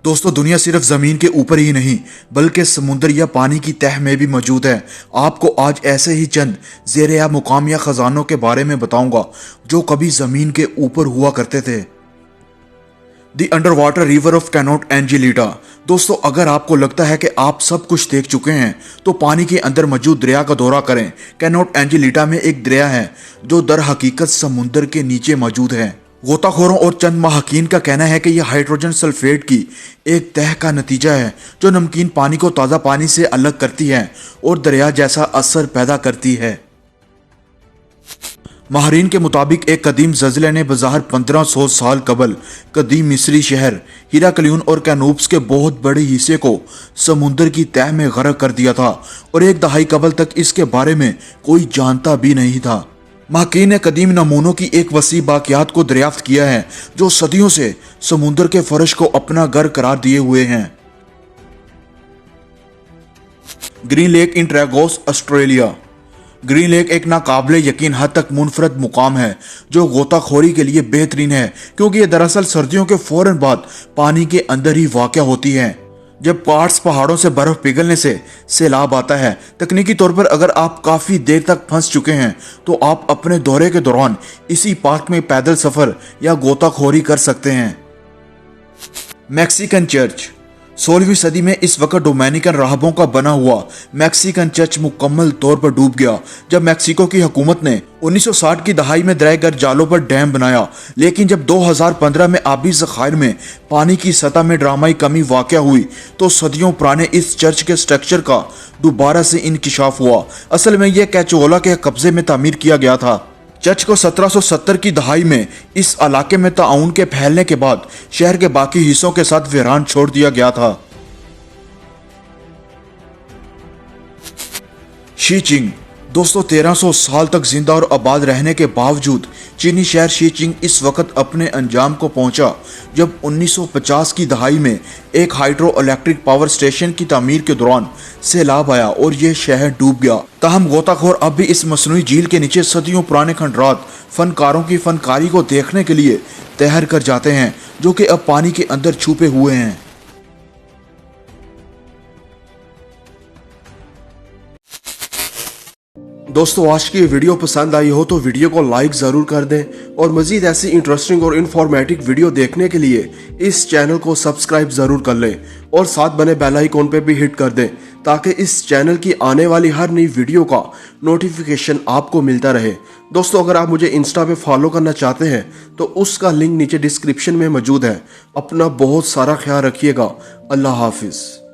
दोस्तों, दुनिया सिर्फ जमीन के ऊपर ही नहीं बल्कि समुद्र या पानी की तह में भी मौजूद है। आपको आज ऐसे ही चंद ज़ेर-ए-आब मुकाम या खजानों के बारे में बताऊंगा जो कभी जमीन के ऊपर हुआ करते थे। The under water river of Cenote Angelita. दोस्तों, अगर आपको लगता है कि आप सब कुछ देख चुके हैं तो पानी के अंदर मौजूद दरिया का दौरा करें। कैनोट एंजेलिटा में एक दरिया है जो दर हकीकत समुद्र के नीचे मौजूद है। गोताखोरों और चंद महाकीन का कहना है कि यह हाइड्रोजन सल्फेट की एक तह का नतीजा है जो नमकीन पानी को ताज़ा पानी से अलग करती है और दरिया जैसा असर पैदा करती है। माहरीन के मुताबिक एक कदीम ज़लज़ले ने बज़ाहिर 1500 साल कबल कदीम मिस्री शहर हिराक्लियन और कैनोप्स के बहुत बड़े हिस्से को समुद्र की तह में गर्क कर दिया था और एक दहाई कबल तक इसके बारे में कोई जानता भी नहीं था। माहकीन ने कदीम नमूनों की एक वसी बाकियात को दरियाफ्त किया है जो सदियों से समुद्र के फर्श को अपना घर करार दिए हुए हैं। Green lake in ट्रेगोस, Australia. Green lake एक नाकाबिले यकीन हद तक मुनफरद मुकाम है जो गोताखोरी के लिए बेहतरीन है क्योंकि यह दरअसल सर्दियों के फौरन बाद पानी के अंदर ही वाक़या होती है जब क्वार्ट्ज पहाड़ों से बर्फ पिघलने से सैलाब आता है। तकनीकी तौर पर अगर आप काफ़ी देर तक फंस चुके हैं तो आप अपने दौरे के दौरान इसी पार्क में पैदल सफ़र या गोताखोरी कर सकते हैं। Mexican church. 16वीं सदी में इस वक्त डोमिनिकन राहबों का बना हुआ मैक्सिकन चर्च मुकम्मल तौर पर डूब गया जब मैक्सिको की हुकूमत ने 1960 की दहाई में दरियाई जालों पर डैम बनाया। लेकिन जब 2015 में आबी ज़खायर में पानी की सतह में ड्रामाई कमी वाक़या हुई तो सदियों पुराने इस चर्च के स्ट्रक्चर का दोबारा से इंकिशाफ हुआ। असल में यह कैचुओला के कब्जे में तामीर किया गया था। चर्च को 1770 की दहाई में इस इलाके में ताउन के फैलने के बाद शहर के बाकी हिस्सों के साथ वीरान छोड़ दिया गया था। शीचिंग। दोस्तों, 1300 साल तक जिंदा और आबाद रहने के बावजूद चीनी शहर शीचिंग इस वक्त अपने अंजाम को पहुंचा जब 1950 की दहाई में एक हाइड्रो इलेक्ट्रिक पावर स्टेशन की तामीर के दौरान सैलाब आया और यह शहर डूब गया। ताहम गोताखोर अब भी इस मसनूई झील के नीचे सदियों पुराने खंडरात फनकारों की फनकारी को देखने के लिए तैर कर जाते हैं जो कि अब पानी के अंदर छुपे हुए हैं। दोस्तों, आज की वीडियो पसंद आई हो तो वीडियो को लाइक ज़रूर कर दें और मज़ीद ऐसी इंटरेस्टिंग और इन्फॉर्मेटिव वीडियो देखने के लिए इस चैनल को सब्सक्राइब ज़रूर कर लें और साथ बने बेल आइकॉन पे भी हिट कर दें ताकि इस चैनल की आने वाली हर नई वीडियो का नोटिफिकेशन आपको मिलता रहे। दोस्तों, अगर आप मुझे इंस्टा पे फॉलो करना चाहते हैं तो उसका लिंक नीचे डिस्क्रिप्शन में मौजूद है। अपना बहुत सारा ख्याल रखिएगा। अल्लाह हाफिज़।